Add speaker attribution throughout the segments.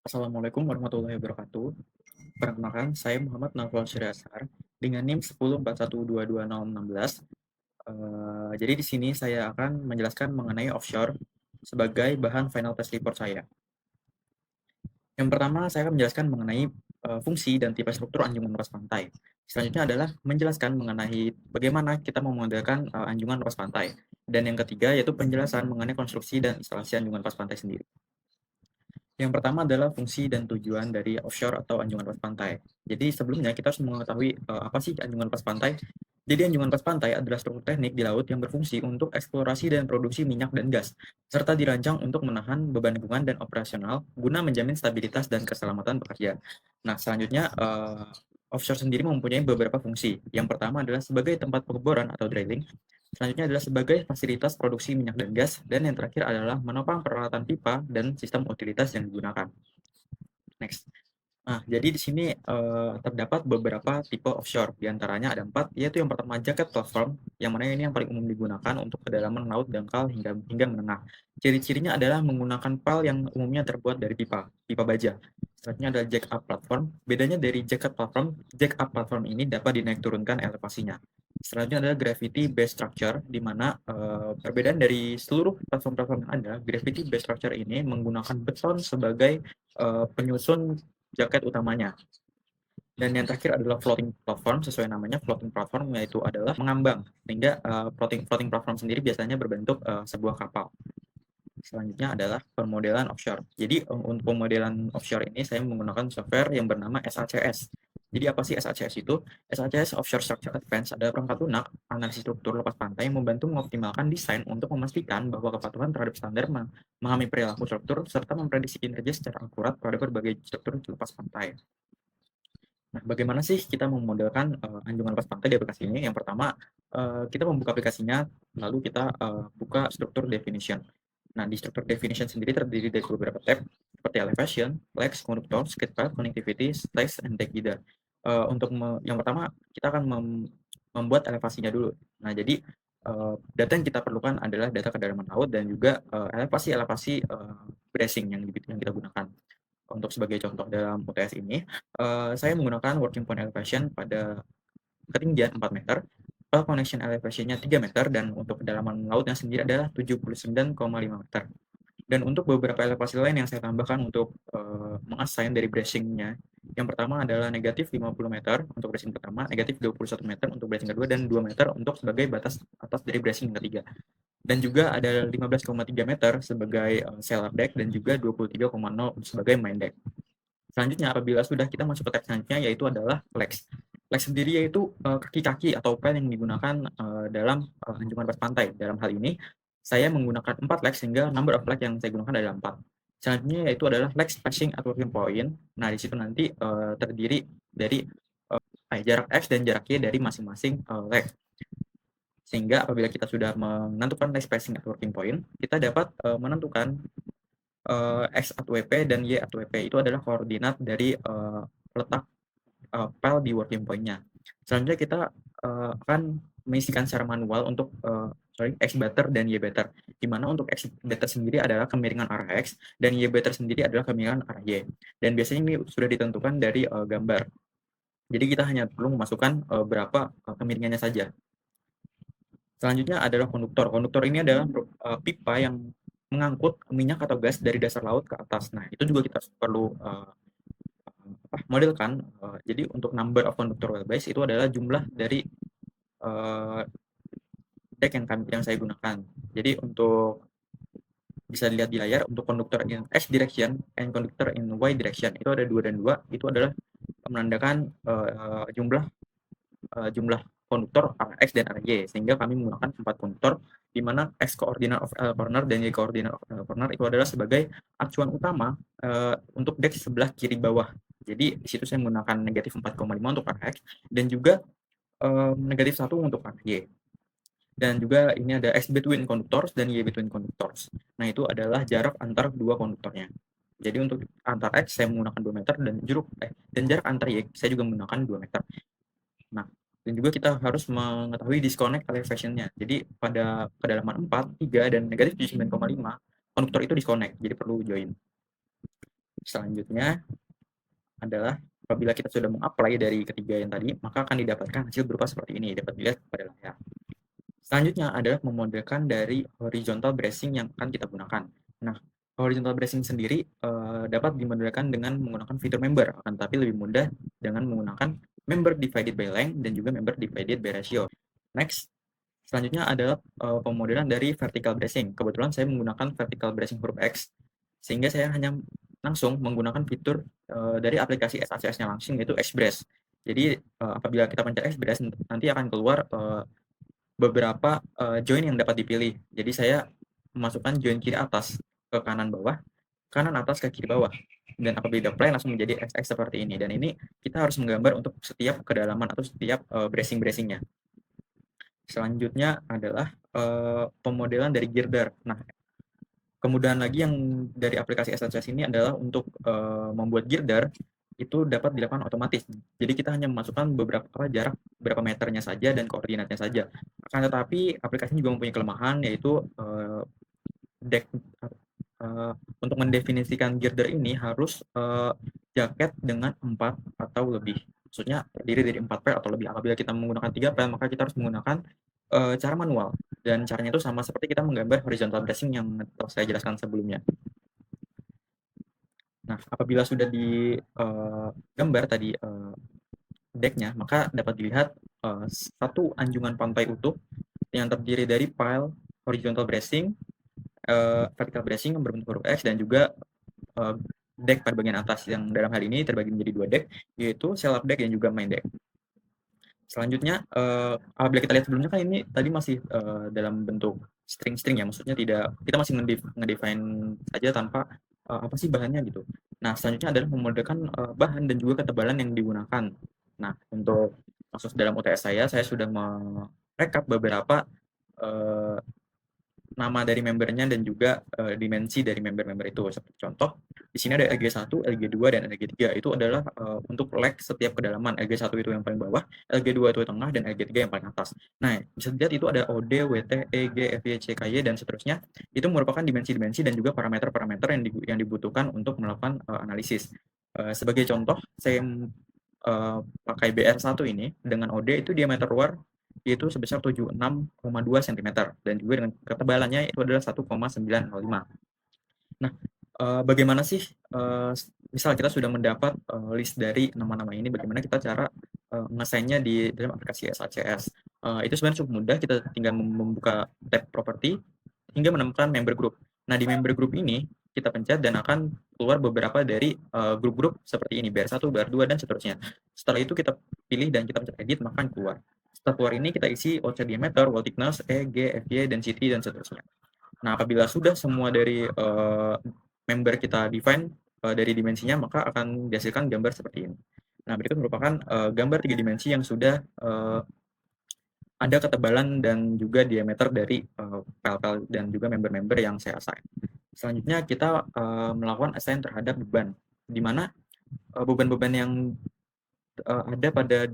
Speaker 1: Assalamualaikum warahmatullahi wabarakatuh. Perkenalkan, saya Muhammad Naufal Syariasar dengan NIM 1041222016. Jadi di sini saya akan menjelaskan mengenai offshore sebagai bahan final test report saya. Yang pertama, saya akan menjelaskan mengenai fungsi dan tipe struktur anjungan lepas pantai. Selanjutnya adalah menjelaskan mengenai bagaimana kita memodelkan anjungan lepas pantai. Dan yang ketiga yaitu penjelasan mengenai konstruksi dan instalasi anjungan lepas pantai sendiri. Yang pertama adalah fungsi dan tujuan dari offshore atau anjungan lepas pantai. Jadi sebelumnya kita harus mengetahui apa sih anjungan lepas pantai. Jadi anjungan lepas pantai adalah struktur teknik di laut yang berfungsi untuk eksplorasi dan produksi minyak dan gas, serta dirancang untuk menahan beban lingkungan dan operasional guna menjamin stabilitas dan keselamatan pekerja. Nah, selanjutnya offshore sendiri mempunyai beberapa fungsi. Yang pertama adalah sebagai tempat pengeboran atau drilling. Selanjutnya adalah sebagai fasilitas produksi minyak dan gas, dan yang terakhir adalah menopang peralatan pipa dan sistem utilitas yang digunakan. Next. Nah, jadi di sini terdapat beberapa tipe offshore, di antaranya ada 4, yaitu yang pertama jacket platform, yang mana ini yang paling umum digunakan untuk kedalaman laut dangkal hingga menengah. Ciri-cirinya adalah menggunakan pal yang umumnya terbuat dari pipa baja. Selanjutnya ada jack up platform. Bedanya dari jack up platform ini dapat dinaik turunkan elevasinya. Selanjutnya adalah gravity based structure, di mana perbedaan dari seluruh platform-platform yang ada, gravity based structure ini menggunakan beton sebagai penyusun jaket utamanya. Dan yang terakhir adalah floating platform, sesuai namanya floating platform, yaitu adalah mengambang, sehingga floating platform sendiri biasanya berbentuk sebuah kapal. Selanjutnya adalah pemodelan offshore. Jadi untuk pemodelan offshore ini saya menggunakan software yang bernama SACS. Jadi apa sih SACS itu? SACS Offshore Structure Advanced adalah perangkat lunak analisis struktur lepas pantai yang membantu mengoptimalkan desain untuk memastikan bahwa kepatuhan terhadap standar memahami perilaku struktur serta memprediksi kinerja secara akurat pada berbagai struktur di lepas pantai. Nah, bagaimana sih kita memodelkan anjungan lepas pantai di aplikasi ini? Yang pertama, kita membuka aplikasinya, lalu kita buka struktur definition. Nah, di struktur definition sendiri terdiri dari beberapa tab seperti elevation, legs, conductor, skate path, connectivity, size, and deck guide. Yang pertama, kita akan membuat elevasinya dulu. Nah, jadi data yang kita perlukan adalah data kedalaman laut dan juga elevasi bracing yang kita gunakan. Untuk sebagai contoh dalam UTS ini, saya menggunakan working point elevation pada ketinggian 4 meter, connection elevation-nya 3 meter, dan untuk kedalaman lautnya sendiri adalah 79,5 meter. Dan untuk beberapa elevasi lain yang saya tambahkan untuk mengassign dari bracing-nya, yang pertama adalah negatif 50 meter untuk bracing pertama, negatif 21 meter untuk bracing kedua, dan 2 meter untuk sebagai batas atas dari bracing ketiga. Dan juga ada 15,3 meter sebagai sailor deck dan juga 23,0 sebagai main deck. Selanjutnya apabila sudah kita masuk ke tab selanjutnya yaitu adalah legs. Legs sendiri yaitu kaki-kaki atau pen yang digunakan dalam anjungan lepas pantai. Dalam hal ini saya menggunakan 4 legs sehingga number of leg yang saya gunakan adalah 4. Selanjutnya yaitu adalah leg spacing at working point. Nah, di situ nanti terdiri dari jarak X dan jarak Y dari masing-masing leg. Sehingga apabila kita sudah menentukan leg spacing at working point, kita dapat menentukan X at WP dan Y at WP. Itu adalah koordinat dari letak file di working point-nya. Selanjutnya kita akan mengisikan secara manual untuk X better dan Y better. Di mana untuk X better sendiri adalah kemiringan arah X dan Y better sendiri adalah kemiringan arah Y. Dan biasanya ini sudah ditentukan dari gambar. Jadi kita hanya perlu memasukkan berapa kemiringannya saja. Selanjutnya adalah konduktor. Konduktor ini adalah pipa yang mengangkut minyak atau gas dari dasar laut ke atas. Nah, itu juga kita perlu modelkan. Jadi untuk number of conductor wheelbase itu adalah jumlah dari deck yang saya gunakan. Jadi untuk bisa dilihat di layar, untuk konduktor in X direction and konduktor in Y direction itu ada 2 dan 2. Itu adalah menandakan jumlah konduktor arah X dan arah Y, sehingga kami menggunakan 4 konduktor, di mana X coordinate of corner dan Y coordinate of corner itu adalah sebagai acuan utama untuk deck sebelah kiri bawah. Jadi di situ saya menggunakan negatif 4,5 untuk arah X dan juga negatif 1 untuk arah Y. Dan juga ini ada X between conductors dan Y between conductors. Nah, itu adalah jarak antar dua konduktornya. Jadi untuk antar X saya menggunakan 2 meter dan jarak antar Y saya juga menggunakan 2 meter. Nah, dan juga kita harus mengetahui disconnect elevation-nya. Jadi pada kedalaman 4, 3, dan negatif 79,5, konduktor itu disconnect, jadi perlu join. Selanjutnya adalah apabila kita sudah meng-apply dari ketiga yang tadi, maka akan didapatkan hasil berupa seperti ini, dapat dilihat pada layar. Selanjutnya adalah memodelkan dari horizontal bracing yang akan kita gunakan. Nah, horizontal bracing sendiri dapat dimodelkan dengan menggunakan fitur member, akan tetapi lebih mudah dengan menggunakan member divided by length dan juga member divided by ratio. Next, selanjutnya adalah pemodelan dari vertical bracing. Kebetulan saya menggunakan vertical bracing huruf X, sehingga saya hanya langsung menggunakan fitur dari aplikasi SACS-nya langsung, yaitu X-Brace. Jadi apabila kita pencet X-Brace, nanti akan keluar beberapa join yang dapat dipilih. Jadi saya memasukkan join kiri atas ke kanan bawah, kanan atas ke kiri bawah. Dan apabila apply langsung menjadi XX seperti ini. Dan ini kita harus menggambar untuk setiap kedalaman atau setiap bracing-bracingnya. Selanjutnya adalah pemodelan dari girder. Nah, kemudahan lagi yang dari aplikasi SHS ini adalah untuk membuat girder itu dapat dilakukan otomatis. Jadi kita hanya memasukkan beberapa jarak berapa meternya saja dan koordinatnya saja. Akan tetapi aplikasi juga mempunyai kelemahan, yaitu untuk mendefinisikan girder ini harus jaket dengan 4 atau lebih. Maksudnya terdiri dari 4 pair atau lebih. Apabila kita menggunakan 3 pair, maka kita harus menggunakan cara manual. Dan caranya itu sama seperti kita menggambar horizontal bracing yang telah saya jelaskan sebelumnya. Nah, apabila sudah digambar tadi decknya, maka dapat dilihat satu anjungan pantai utuh yang terdiri dari pile horizontal bracing, vertical bracing yang berbentuk huruf X, dan juga deck pada bagian atas yang dalam hal ini terbagi menjadi 2 deck, yaitu setup deck dan juga main deck. Selanjutnya, apabila kita lihat sebelumnya kan ini tadi masih dalam bentuk string-string ya, maksudnya tidak, kita masih ngedefine saja tanpa apa sih bahannya gitu. Nah, selanjutnya adalah memodelkan bahan dan juga ketebalan yang digunakan. Nah, untuk kasus dalam UTS saya sudah merekap beberapa nama dari membernya dan juga dimensi dari member-member itu. Seperti contoh, di sini ada LG1, LG2, dan LG3. Itu adalah untuk leg setiap kedalaman. LG1 itu yang paling bawah, LG2 itu tengah, dan LG3 yang paling atas. Nah, bisa dilihat itu ada OD, WT, EG, FY, C, KY, dan seterusnya. Itu merupakan dimensi-dimensi dan juga parameter-parameter yang dibutuhkan untuk melakukan analisis. Sebagai contoh, saya pakai BR1 ini dengan OD itu diameter luar yaitu sebesar 76,2 cm dan juga dengan ketebalannya itu adalah 1,905. Nah, bagaimana sih misal kita sudah mendapat list dari nama-nama ini, bagaimana kita cara nge-assign-nya di dalam aplikasi SACS? Itu sebenarnya cukup mudah, kita tinggal membuka tab property hingga menemukan member group. Nah, di member group ini kita pencet dan akan keluar beberapa dari grup-grup seperti ini, BR1, BR2, dan seterusnya. Setelah itu kita pilih dan kita pencet edit, maka akan keluar. Setelah keluar ini kita isi OC diameter, wall thickness, EG, FY, density, dan seterusnya. Nah, apabila sudah semua dari member kita define dari dimensinya, maka akan dihasilkan gambar seperti ini. Nah, berikut merupakan gambar 3 dimensi yang sudah ada ketebalan dan juga diameter dari file-file dan juga member-member yang saya assign. Selanjutnya kita melakukan assign terhadap beban, di mana beban-beban yang ada pada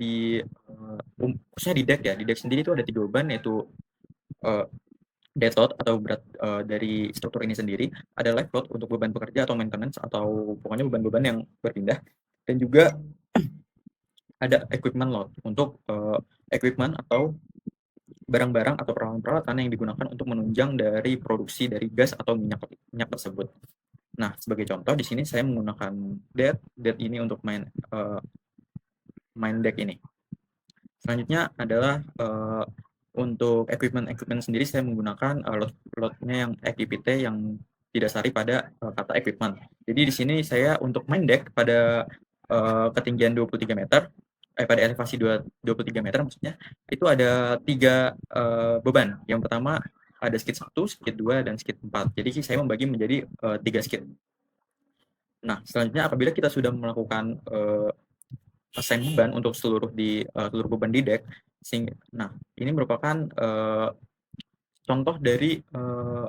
Speaker 1: khususnya di deck ya, di deck sendiri itu ada 3 beban, yaitu dead load atau berat dari struktur ini sendiri, ada live load untuk beban pekerja atau maintenance atau pokoknya beban-beban yang berpindah, dan juga ada equipment load untuk equipment atau barang-barang atau peralatan-peralatan yang digunakan untuk menunjang dari produksi dari gas atau minyak tersebut. Nah, sebagai contoh di sini saya menggunakan dead ini untuk main deck ini. Selanjutnya adalah untuk equipment sendiri saya menggunakan load-nya yang EQPT yang didasari pada kata equipment. Jadi di sini saya untuk main deck pada ketinggian 23 meter, pada elevasi 23 meter maksudnya, itu ada 3 beban. Yang pertama ada skid 1, skid 2, dan skid 4. Jadi saya membagi menjadi 3 skid. Nah, selanjutnya apabila kita sudah melakukan assign beban untuk seluruh beban di deck, nah ini merupakan contoh dari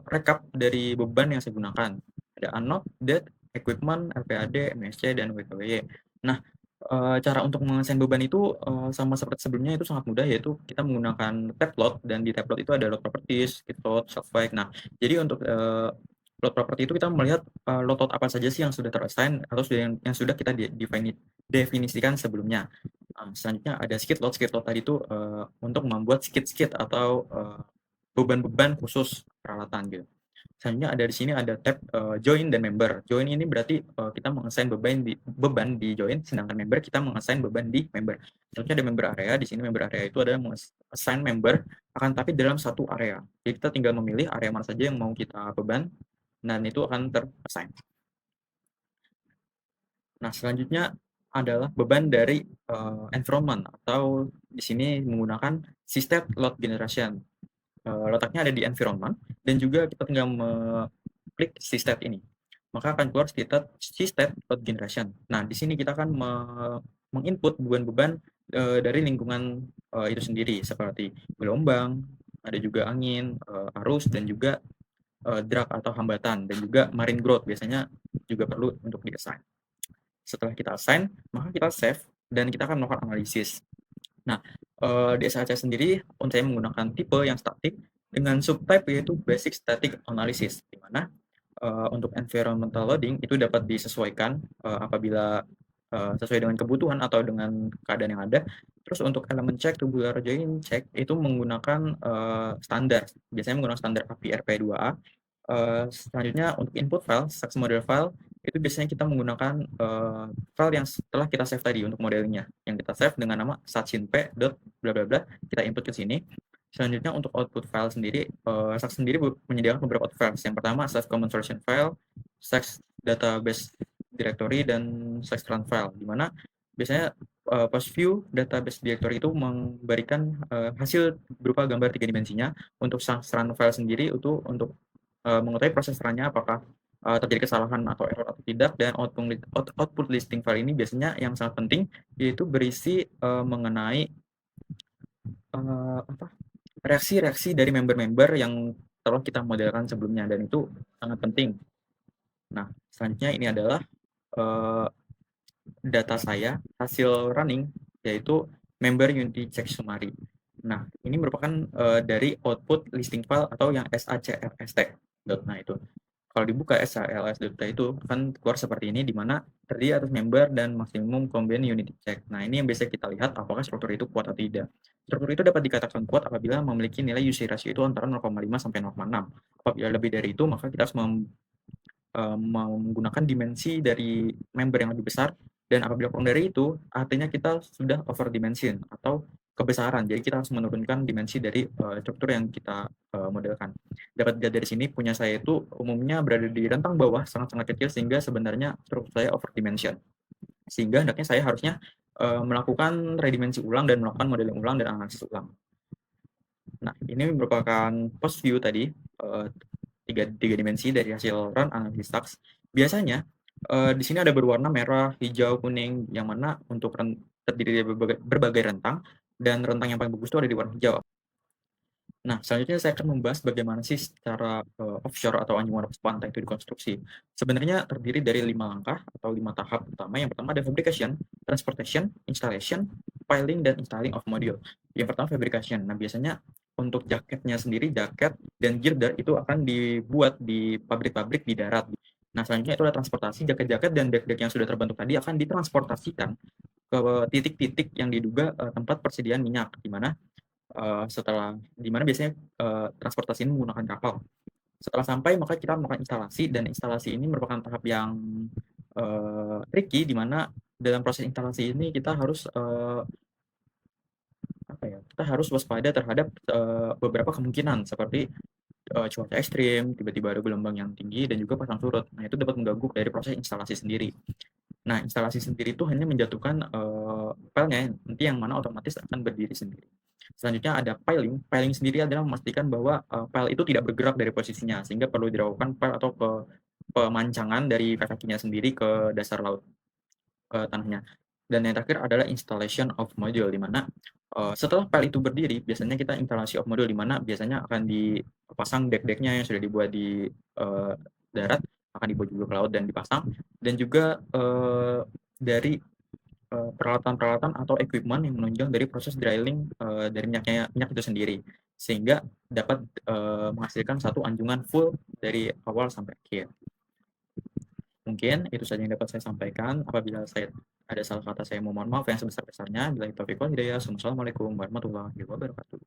Speaker 1: rekap dari beban yang saya gunakan. Ada unload, dead, equipment, LPAD, MSC, dan WKWY. Nah, cara untuk mengassign beban itu sama seperti sebelumnya, itu sangat mudah, yaitu kita menggunakan tab load, dan di tab load itu ada load properties, skid load, shock bike. Nah, jadi untuk Load property itu kita melihat, load apa saja sih yang sudah ter-assign atau yang sudah kita definisikan sebelumnya. Selanjutnya ada skid load. Skid load tadi itu, untuk membuat skid-skid atau, beban-beban khusus peralatan gitu. Selanjutnya ada di sini ada tab, join dan member. Join ini berarti, kita meng-assign beban di join, sedangkan member kita meng-assign beban di member. Selanjutnya ada member area. Di sini member area itu adalah assign member akan tapi dalam satu area. Jadi kita tinggal memilih area mana saja yang mau kita beban dan itu akan ter-assign. Nah, selanjutnya adalah beban dari, environment atau di sini menggunakan system load generation. Letaknya ada di environment dan juga kita tinggal klik systat ini, maka akan keluar systat load generation. Nah, di sini kita akan menginput beban-beban dari lingkungan itu sendiri seperti gelombang, ada juga angin, arus dan juga drag atau hambatan dan juga marine growth biasanya juga perlu untuk di-assign. Setelah kita assign, maka kita save dan kita akan melakukan analisis. Nah, di SHC sendiri saya menggunakan tipe yang statik dengan subtype yaitu basic static analysis, di mana untuk environmental loading itu dapat disesuaikan apabila sesuai dengan kebutuhan atau dengan keadaan yang ada. Terus untuk elemen check, tubular join check itu menggunakan standar, biasanya menggunakan standar API RP2A. Selanjutnya untuk input file, Stax model file, itu biasanya kita menggunakan file yang setelah kita save tadi untuk modelingnya, yang kita save dengan nama sachinp.bla bla bla, kita input ke sini. Selanjutnya untuk output file sendiri, Stax sendiri menyediakan beberapa output files. Yang pertama Stax common version file, Stax database directory, dan Stax run file, di mana biasanya pas view database directory itu memberikan hasil berupa gambar 3 dimensinya. Untuk Stax run file sendiri itu untuk mengetahui proses run-nya apakah terjadi kesalahan atau error atau tidak, dan output listing file ini biasanya yang sangat penting yaitu berisi mengenai reaksi-reaksi dari member-member yang telah kita modelkan sebelumnya, dan itu sangat penting. Nah, selanjutnya ini adalah data saya hasil running yaitu member unity check summary. Nah, ini merupakan dari output listing file atau yang sacrst. Nah, itu kalau dibuka sals.t itu akan keluar seperti ini, di mana terdiri atas member dan maksimum combined unity check. Nah, ini yang biasa kita lihat apakah struktur itu kuat atau tidak. Struktur itu dapat dikatakan kuat apabila memiliki nilai UC ratio itu antara 0,5 sampai 0,6. Apabila lebih dari itu, maka kita harus menggunakan dimensi dari member yang lebih besar, dan apabila kurang dari itu, artinya kita sudah over dimension atau kebesaran. Jadi kita harus menurunkan dimensi dari struktur yang kita modelkan. Dapat dilihat dari sini, punya saya itu umumnya berada di rentang bawah sangat-sangat kecil, sehingga sebenarnya struktur saya over dimension. Sehingga hendaknya saya harusnya melakukan redimensi ulang dan melakukan modeling ulang dan analisis ulang. Nah, ini merupakan post view tadi, tiga dimensi dari hasil run analisis Stax. Biasanya di sini ada berwarna merah, hijau, kuning, yang mana untuk terdiri dari berbagai rentang, dan rentang yang paling bagus itu ada di warna hijau. Nah, selanjutnya saya akan membahas bagaimana sih secara offshore atau anjungan pantai itu dikonstruksi. Sebenarnya terdiri dari 5 langkah atau 5 tahap utama. Yang pertama ada fabrication, transportation, installation, piling, dan installing of module. Yang pertama fabrication. Nah, biasanya untuk jaketnya sendiri, jaket dan girder itu akan dibuat di pabrik-pabrik di darat. Nah, selanjutnya itu adalah transportasi. Jaket-jaket dan deck-deck yang sudah terbentuk tadi akan ditransportasikan ke titik-titik yang diduga tempat persediaan minyak, di mana biasanya transportasi ini menggunakan kapal. Setelah sampai, maka kita melakukan instalasi, dan instalasi ini merupakan tahap yang tricky, di mana dalam proses instalasi ini kita harus kita harus waspada terhadap beberapa kemungkinan seperti cuaca ekstrim, tiba-tiba ada gelombang yang tinggi, dan juga pasang surut. Nah, itu dapat mengganggu dari proses instalasi sendiri. Nah, instalasi sendiri itu hanya menjatuhkan filenya, nanti yang mana otomatis akan berdiri sendiri. Selanjutnya ada piling. Piling sendiri adalah memastikan bahwa file itu tidak bergerak dari posisinya, sehingga perlu dilakukan file atau pemancangan dari kakinya sendiri ke dasar laut, ke tanahnya. Dan yang terakhir adalah installation of module, di mana setelah file itu berdiri, biasanya kita instalasi of module, di mana biasanya akan dipasang deck-decknya yang sudah dibuat di darat, akan dibuat juga ke laut dan dipasang, dan juga dari peralatan-peralatan atau equipment yang menunjang dari proses drilling dari minyak itu sendiri. sehingga dapat, menghasilkan satu anjungan full dari awal sampai akhir. Mungkin itu saja yang dapat saya sampaikan. Apabila saya ada salah kata, saya mohon maaf yang sebesar-besarnya. Billahi taufiq wal hidayah. Wassalamualaikum warahmatullahi wabarakatuh.